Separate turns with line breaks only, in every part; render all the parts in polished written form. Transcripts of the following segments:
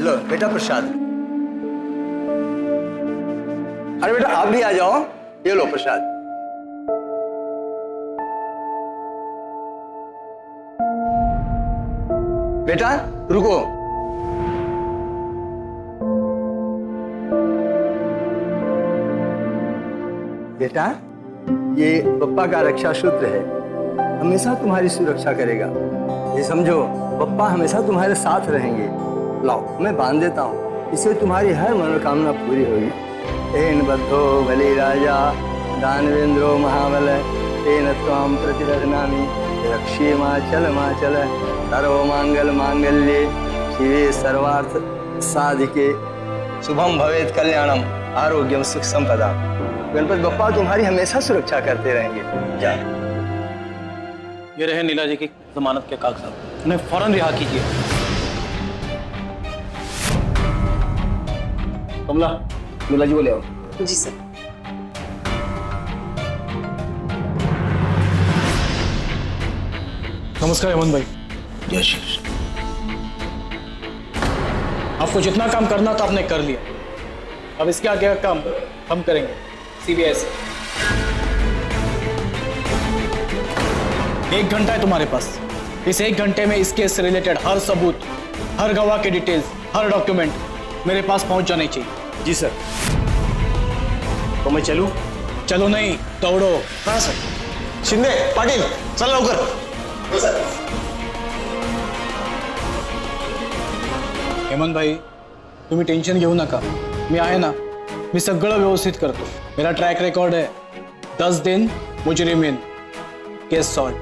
लो बेटा प्रसाद। अरे बेटा आप भी आ जाओ, ये लो प्रसाद। बेटा रुको। बेटा ये पप्पा का रक्षा सूत्र है, हमेशा तुम्हारी सुरक्षा करेगा। ये समझो पप्पा हमेशा तुम्हारे साथ रहेंगे। लाओ मैं बांध देता हूँ, इससे तुम्हारी हर मनोकामना पूरी होगी। तेन बद्धो बलि राजा दानवेंद्रो महाबल तेन त्वां प्रतिदध्नामि रक्षे माचल सर्व मांगल मांगल्ये शिवे सर्वार्थ साधिके शुभम भवेत कल्याणम आरोग्यम सुख संपदा। गणपति बप्पा तुम्हारी हमेशा सुरक्षा करते रहेंगे। जा।
ये रहे नीला जी की जमानत के कागजात, उन्हें फौरन रिहा कीजिए। कमला, नीला जी को ले आओ।
जी सर।
नमस्कार हेमंत भाई।
जय श्री।
आपको जितना काम करना था आपने कर लिया, अब इसके आगे का काम हम करेंगे। सीबीएस 1 घंटा है तुम्हारे पास। इस 1 घंटे में इस केस से रिलेटेड हर सबूत, हर गवाह के डिटेल्स, हर डॉक्यूमेंट मेरे पास पहुंच जाने चाहिए।
जी सर। तो मैं चलूं?
चलो नहीं, दौड़ो।
हाँ सर। शिंदे पाटील चल लवकर। सर।
हेमंत भाई तुम्ही टेन्शन घेऊ नका, मी आहे ना, मी सगळं व्यवस्थित करतो। मेरा ट्रॅक रेकॉर्ड है, 10 दिन मुजरिमीन, केस सॉल्व।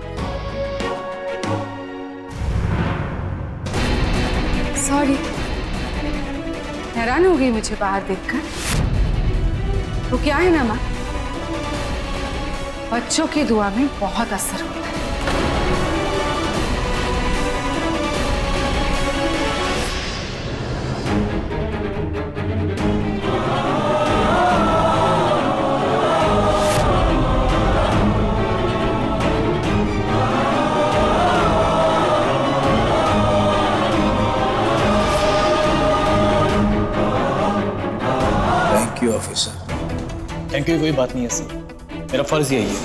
सॉरी, हैरान हो गई मुझे बाहर देखकर। तो क्या है ना माँ, बच्चों की दुआ में बहुत असर होता है।
Thank you officer.
Thank you कोई बात नहीं है सर, मेरा फर्ज यही है।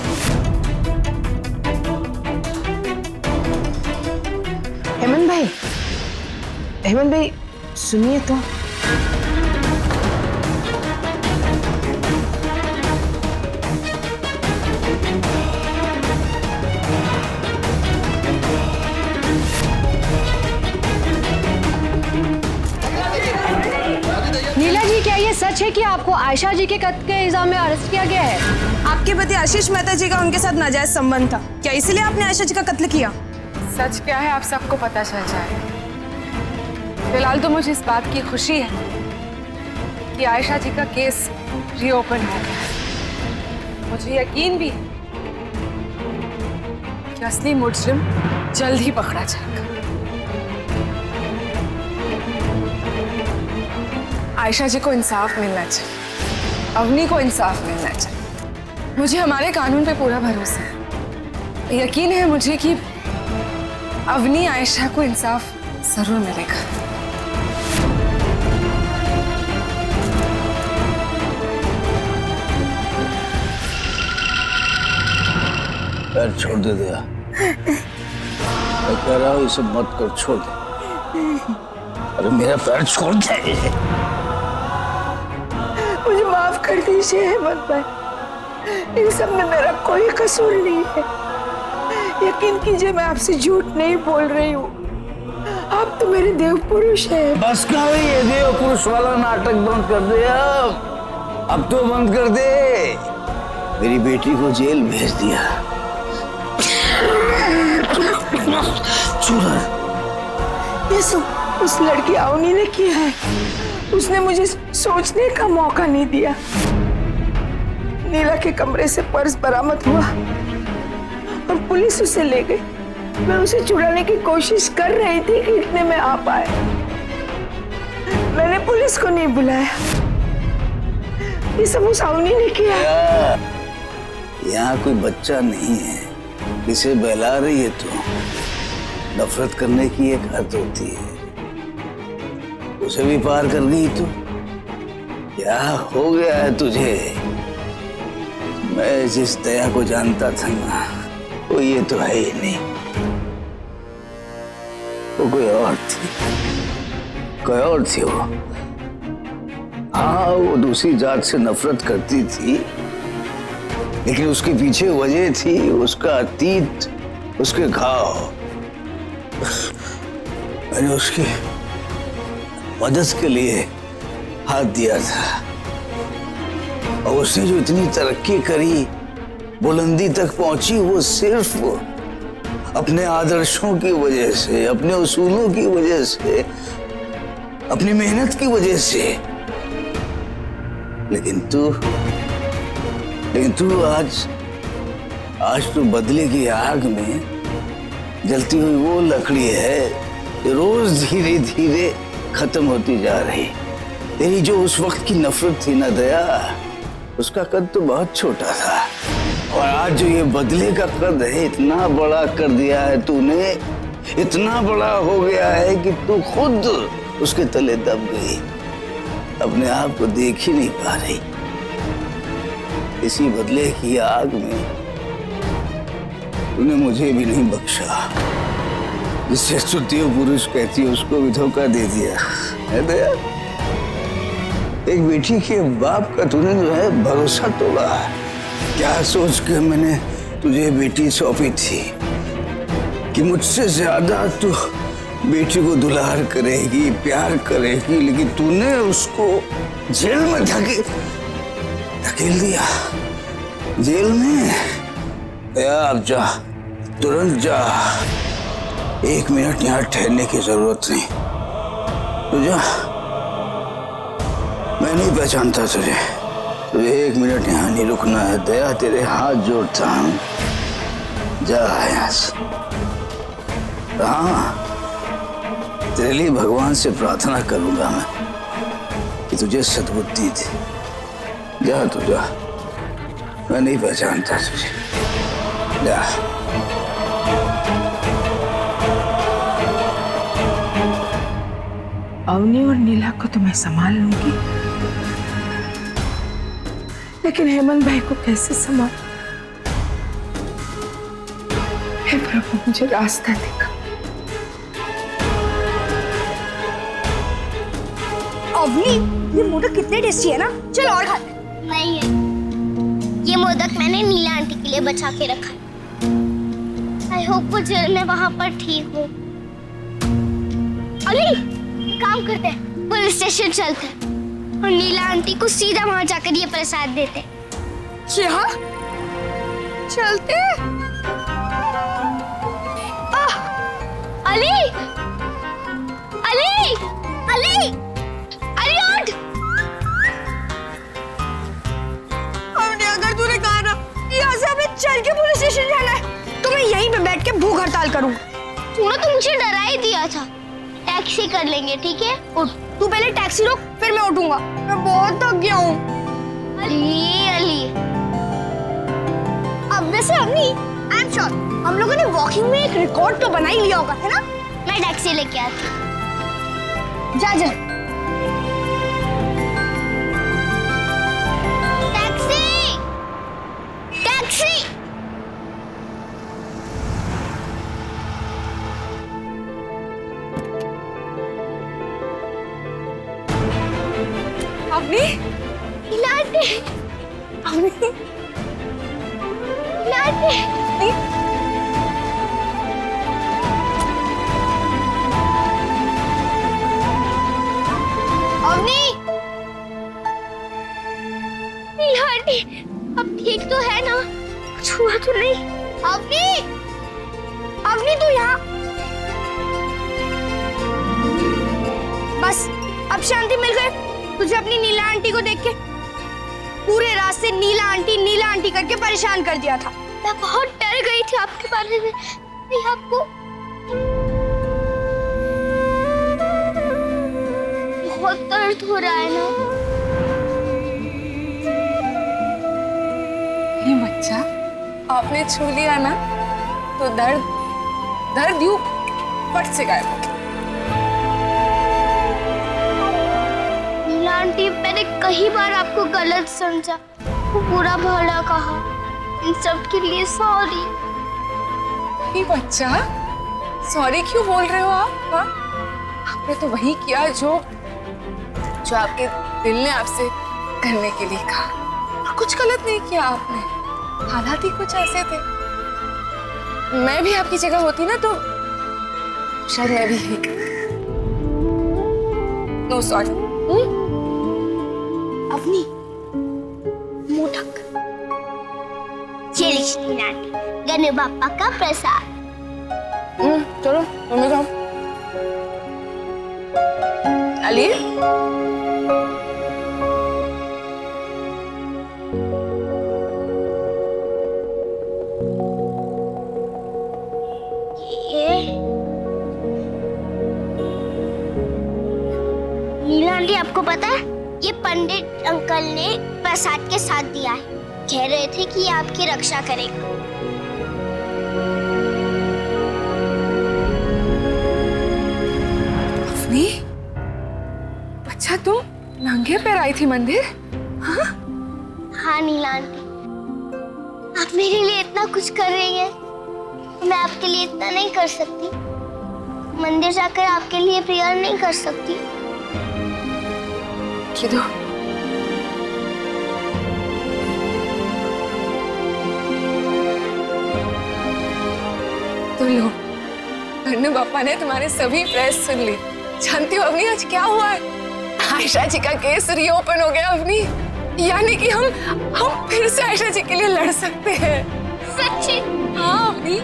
हेमंत भाई सुनिए तो।
नीला जी, क्या ये सच है कि आपको आयशा जी के कत्ल के इल्जाम में अरेस्ट किया गया है?
आपके पति आशीष मेहता जी का उनके साथ नाजायज संबंध था, क्या इसलिए आपने आयशा जी का कत्ल किया?
सच क्या है आप सबको पता चल जाए। फिलहाल तो मुझे इस बात की खुशी है कि आयशा जी का केस रीओपन हो गया है। मुझे यकीन भी है कि असली मुजरिम जल्द ही पकड़ा जाएगा। आयशा जी को इंसाफ मिलना चाहिए, अवनी को इंसाफ मिलना चाहिए। मुझे हमारे कानून पे पूरा भरोसा है। यकीन है मुझे कि अवनी आयशा को इंसाफ जरूर मिलेगा।
पैर छोड़ दे दिया। मैं कह रहा हूँ इसे मत कर, छोड़ दे। अरे मेरा पैर छोड़ दे।
मुझे माफ कर दीजिए हेमंत भाई, इन सब में मेरा कोई कसूर नहीं है। यकीन कीजिए मैं आपसे झूठ नहीं बोल रही हूँ। आप तो मेरे देव पुरुष हैं।
बस का ये देव पुरुष वाला नाटक बंद कर दे। अब तो बंद कर दे। मेरी बेटी को जेल भेज दिया।
ये सब उस लड़की अवनी ने किया है। उसने मुझे सोचने का मौका नहीं दिया। नीला के कमरे से पर्स बरामद हुआ और पुलिस उसे ले गई। मैं उसे छुड़ाने की कोशिश कर रही थी कि इतने में आप आए। मैंने पुलिस को नहीं बुलाया। ये सब उस अवनी ने किया।
यहाँ कोई बच्चा नहीं है, इसे बहला रही है तू। नफरत करने की एक हद होती है।
उसे भी पार कर गई तू। क्या हो गया है तुझे? मैं जिस दया को जानता था ना, वो ये तो है ही नहीं। वो कोई और थी, कोई और थी वो। हाँ, वो दूसरी जात से नफरत करती थी, लेकिन उसके पीछे वजह थी उसका अतीत, उसके घाव। मैंने उसकी मदद के लिए हाथ दिया था, और उसने जो इतनी तरक्की करी, बुलंदी तक पहुंची, वो सिर्फ अपने आदर्शों की वजह से, अपने उसूलों की वजह से, अपनी मेहनत की वजह से। लेकिन तू आज तो बदले की आग में जलती हुई वो लकड़ी है जो रोज धीरे धीरे खत्म होती जा रही। तेरी जो उस वक्त की नफरत थी ना दया, उसका कद तो बहुत छोटा था, और आज जो ये बदले का कद है, इतना बड़ा कर दिया है तूने, इतना बड़ा हो गया है कि तू खुद उसके तले दब गई, अपने आप को देख ही नहीं पा रही। इसी बदले की आग में तूने मुझे भी नहीं बख्शा, जिससे स्तुतियों पुरुष कहती है उसको भी धोखा दे दिया है दया। एक बेटी के बाप का तूने जो है भरोसा तोड़ा। क्या सोच के मैंने तुझे बेटी सौंपी थी कि मुझसे ज्यादा तू बेटी को दुलार करेगी, प्यार करेगी, लेकिन तूने उसको जेल में धकेल दिया। जेल में? अब जा, तुरंत जा, 1 मिनट यहाँ ठहरने की जरूरत नहीं। तू जा, मैं नहीं पहचानता तुझे, 1 मिनट यहाँ नहीं रुकना है। दया तेरे हाथ जोड़ता हूँ, जा यहाँ से। हाँ, तेरे लिए भगवान से प्रार्थना करूंगा मैं कि तुझे सद्बुद्धि दे। जा तू जा, मैं नहीं पहचानता तुझे, जा।
अवनी और नीला को तो मैं संभाल लूंगी, लेकिन हेमंत भाई को कैसे संभाल? हे प्रभु, मुझे रास्ता दिखा।
अवनी, ये मोदक कितने टेस्टी है ना, चल और खा। नहीं है, ये मोदक मैंने नीला आंटी के लिए बचा के रखा है। आई होप वो जेल में वहां पर ठीक हो। अली, काम करते हैं, पुलिस स्टेशन चलते हैं और नीला आंटी को सीधा वहां जाकर ये प्रसाद देते हैं।
क्या? चलते?
अली, अली, अली, अली उठ!
हमने अगर तूने कहा ना यहाँ से हमें चल के पुलिस स्टेशन जाना है, तो मैं यहीं पे बैठ के भूख हड़ताल करूँ।
तूने तो मुझे डरा ही दिया था। टैक्सी कर लेंगे, ठीक है?
उठ, तू पहले टैक्सी रोक, फिर मैं उठूंगा। मैं बहुत थक गया हूँ।
अली, अली। अब वैसे अवनी, आई एम श्योर हम लोगों ने वॉकिंग में एक रिकॉर्ड तो बना ही लिया होगा, है ना? मैं टैक्सी लेके आती हूँ।
जा जा।
Taxi, taxi.
अवनी,
इलाटे,
अवनी,
इलाटे। अवनी, इलाटे, अब ठीक तो है ना? कुछ हुआ तो नहीं? अवनी, अवनी तू यहाँ। बस, अब शांति मिल गई तुझे अपनी नीला आंटी को देख के। पूरे रास्ते नीला आंटी करके परेशान कर दिया था। मैं बहुत डर गई थी आपके बारे में। मैं आपको बहुत दर्द हो रहा है ना?
ये बच्चा, आपने छू लिया ना, तो दर्द यूं फट से गायब हो गया।
आंटी, मैंने कई बार आपको गलत समझा, बुरा भला कहा। इन सब के लिए सॉरी।
ये बच्चा, सॉरी क्यों बोल रहे हो आप? हाँ? आपने तो वही किया जो आपके दिल ने आपसे करने के लिए कहा, और कुछ गलत नहीं किया आपने। हालात ही कुछ ऐसे थे। मैं भी आपकी जगह होती ना तो शायद मैं भी यही करती। No sorry.
अवनी, मोटक, ये लीजिए आंटी, गणेश बाप्पा का प्रसाद।
चलो मम्मी खाओ। अली,
नीला आंटी, आपको पता है ये पंडित अंकल ने प्रसाद के साथ दिया है। कह रहे थे कि ये आपकी रक्षा करेगा।
अवनी, अच्छा तुम नंगे पैर आई थी मंदिर? हाँ?
हाँ नीला आंटी, आप मेरे लिए इतना कुछ कर रही हैं, मैं आपके लिए इतना नहीं कर सकती। मंदिर जाकर आपके लिए प्रेयर नहीं कर सकती।
दो। तो लो, गणेश बाप्पा ने तुम्हारे सभी प्रेस सुन ली। जानती हो अवनी आज क्या हुआ है? आयशा जी का केस रीओपन हो गया अवनी। यानी कि हम फिर से आयशा जी के लिए लड़ सकते हैं।
सच्ची?
हाँ अवनी।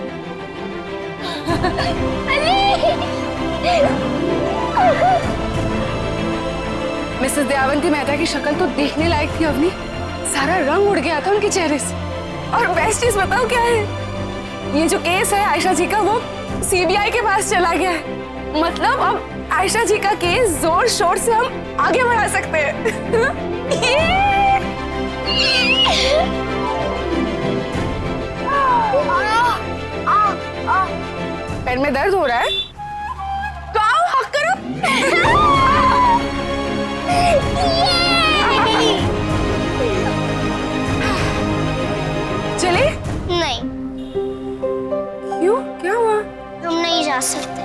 मिसेस दयावंती मेहता की शक्ल तो देखने लायक थी अवनी। सारा रंग उड़ गया था उनके चेहरे से। और बेस्ट चीज बताओ क्या है? ये जो केस है आयशा जी का, वो सीबीआई के पास चला गया है। मतलब अब आयशा जी का केस जोर शोर से हम आगे बढ़ा सकते हैं। पैर में दर्द हो रहा है तो आओ हक करो। चले?
नहीं।
क्यों? क्या हुआ?
हम नहीं जा सकते।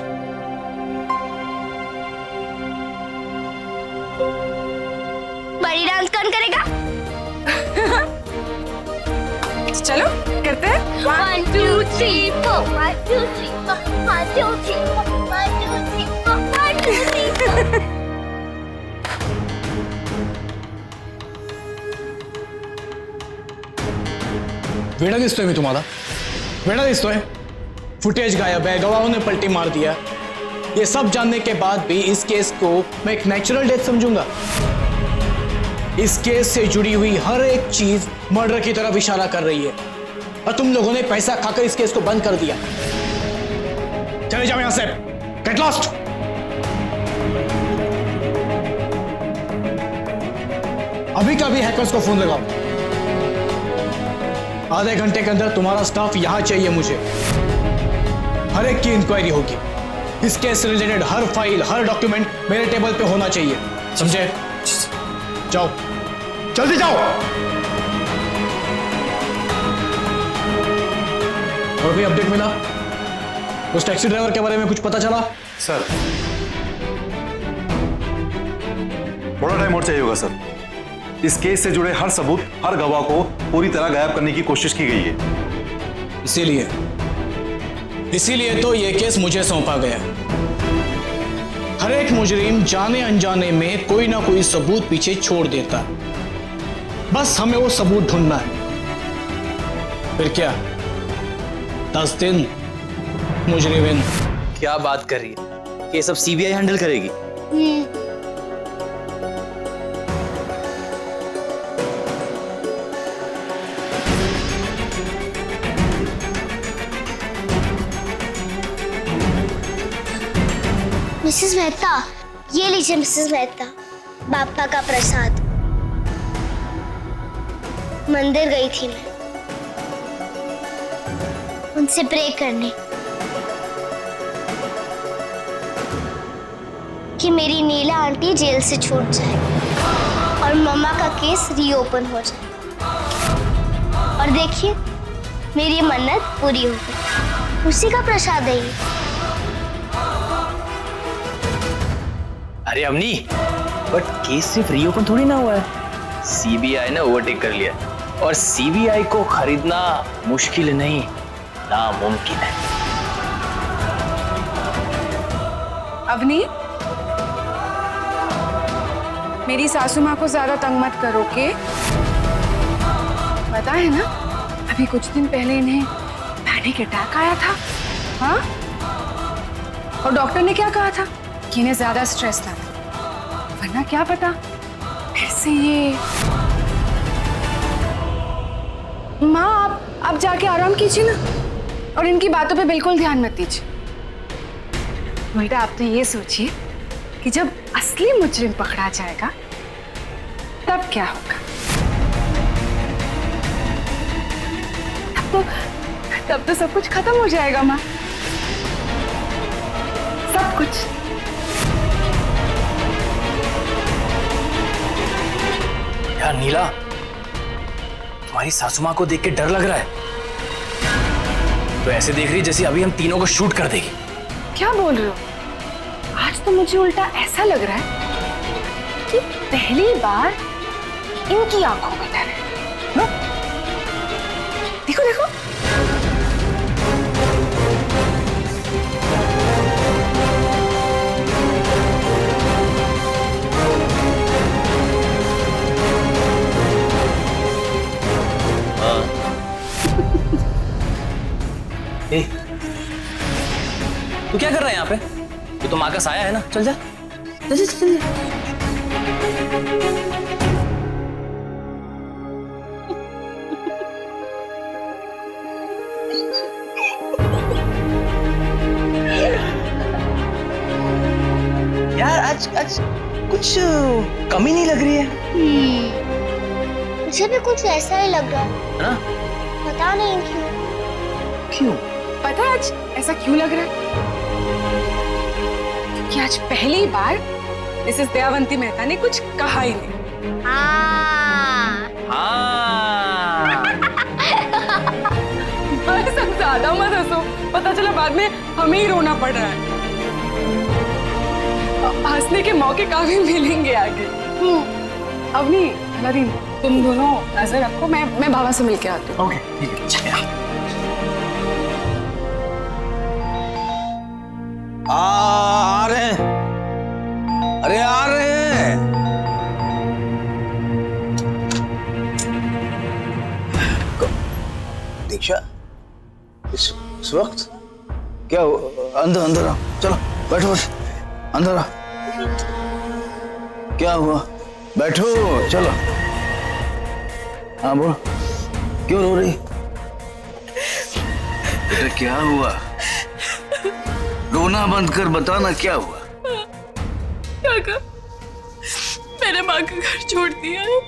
बड़ी डांस कौन करेगा?
चलो करते हैं।
1 2 3 4 1 2 3 4 1 2 3 4 1 2 3 4 1 2 3 4
वेडा दिसतोय मी तुम्हाला? वेडा दिसतोय? फुटेज गायब है, गवाहों ने पलटी मार दिया। ये सब जानने के बाद भी इस केस को मैं एक नेचुरल डेथ समझूंगा। इस केस से जुड़ी हुई हर एक चीज मर्डर की तरफ इशारा कर रही है, और तुम लोगों ने पैसा खाकर इस केस को बंद कर दिया। चले जाओ यहां से, गेट लॉस्ट। अभी का भी हैकर्स को फोन लगाओ। आधे घंटे के अंदर तुम्हारा स्टाफ यहां चाहिए मुझे। हर एक की इंक्वायरी होगी। इस केस से रिलेटेड हर फाइल, हर डॉक्यूमेंट मेरे टेबल पे होना चाहिए, समझे? जाओ, जल्दी जाओ। और कोई अपडेट मिला? उस टैक्सी ड्राइवर के बारे में कुछ पता चला?
सर, थोड़ा टाइम और चाहिए होगा सर। इस केस से जुड़े हर सबूत, हर गवाह को पूरी तरह गायब करने की कोशिश की गई है।
इसीलिए तो ये केस मुझे सौंपा गया। हर एक मुजरिम जाने अनजाने में कोई ना कोई सबूत पीछे छोड़ देता है। बस हमें वो सबूत ढूंढना है। फिर क्या, 10 दिन मुजरिमिन।
क्या बात कर रही है? केस अब सीबीआई हैंडल करेगी?
मिसेस मेहता, ये लीजिए मिसेस मेहता, बाप्पा का प्रसाद। मंदिर गई थी मैं उनसे प्रे करने कि मेरी नीला आंटी जेल से छूट जाए। और मम्मा का केस रीओपन हो जाए। और देखिए मेरी मन्नत पूरी हो गई। उसी का प्रसाद है ये।
अरे अवनी, बट केस सिर्फ रीओपन थोड़ी ना हुआ है, सीबीआई ने ओवरटेक कर लिया और सीबीआई को खरीदना मुश्किल नहीं, नामुमकिन है।
अवनी, मेरी सासू माँ को ज्यादा तंग मत करो के। पता है ना, अभी कुछ दिन पहले इन्हें पैनिक अटैक आया था। हाँ, और डॉक्टर ने क्या कहा था कि इन्हें ज्यादा स्ट्रेस ना हो, वरना क्या पता फिर से ये। माँ, आप जाके आराम कीजिए ना, और इनकी बातों पे बिल्कुल ध्यान मत दीजिए। उल्टा आप तो ये सोचिए कि जब असली मुजरिम पकड़ा जाएगा तब क्या होगा। तब तो सब कुछ खत्म हो जाएगा माँ, सब कुछ।
यार नीला, तुम्हारी सासू माँ को देख के डर लग रहा है। तो ऐसे देख रही जैसे अभी हम तीनों को शूट कर देगी।
क्या बोल रहे हो? आज तो मुझे उल्टा ऐसा लग रहा है कि पहली बार इनकी आंखों में डर है। हाँ? देखो देखो,
ए, तू क्या कर रहा है यहाँ पे? ये तो माँ का साया है ना, चल जा चल जा चल जा। यार आज आज कुछ कमी नहीं लग रही है।
मुझे भी कुछ ऐसा ही लग रहा है
ना?
पता नहीं क्यों।
क्यों?
पता है आज ऐसा क्यों लग रहा है? क्योंकि आज पहली बार मिसेस दयावंती मेहता ने कुछ कहा ही नहीं।
हाँ।
बस अब ज्यादा मत हंसो, पता चला बाद में हमें ही रोना पड़ रहा है। हंसने के मौके काफी मिलेंगे आगे। अवनी, नदीम, तुम दोनों नजर रखो, मैं बाबा से मिलके आती हूँ।
ओके ठीक है, चल।
आ रहे हैं, अरे आ रहे हैं। दीक्षा, इस वक्त क्या अंदर अंदर आओ, चलो बैठो बैठो, अंदर आओ। क्या हुआ? बैठो, चलो। हाँ बोलो, क्यों रो रही? बेटा क्या हुआ? रोना बंद कर, बताना क्या हुआ।
काका, मैंने माँ का घर छोड़ दिया है।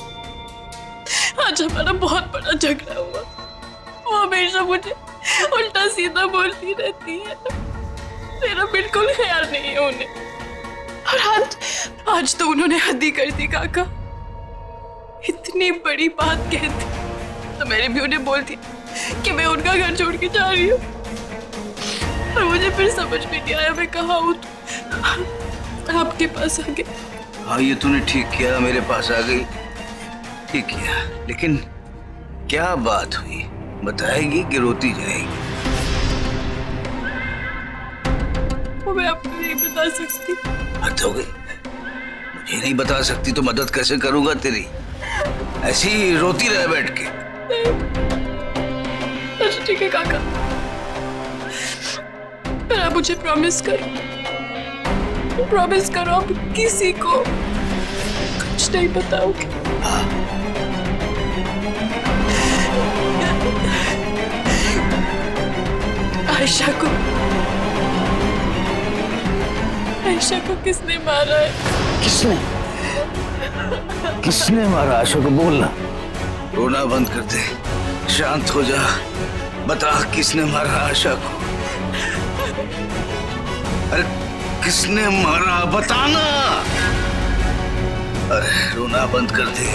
आज हमारा बहुत बड़ा झगड़ा हुआ। वो हमेशा मुझे उल्टा सीधा बोलती रहती है, मेरा बिल्कुल ख्याल नहीं है उन्हें। और आज तो उन्होंने हद ही कर दी काका। इतनी बड़ी बात कहती तो मैंने भी उन्हें बोल दिया कि मैं उनका घर छोड़ के जा रही हूँ। और मुझे फिर समझ में नहीं आया मैं कहाँ हूँ, तो आपके पास आ गई।
हाँ ये तूने ठीक किया, मेरे पास आ गई, ठीक किया। लेकिन क्या बात हुई, बताएगी कि रोती जाएगी?
वो मैं आपको नहीं बता सकती।
हद हो गई, मुझे नहीं बता सकती तो मदद कैसे करूंगा तेरी? ऐसी रोती रहे बैठ के।
अच्छा ठीक है काका, पर आप मुझे प्रॉमिस करो आप किसी को कुछ नहीं बताओगे। आयशा को किसने मारा है?
किसने मारा आयशा को? बोलना, रोना बंद कर दे, शांत हो जा, बता किसने मारा आयशा को? अरे किसने मारा, बताना। अरे रोना बंद कर दे।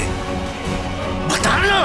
बता ना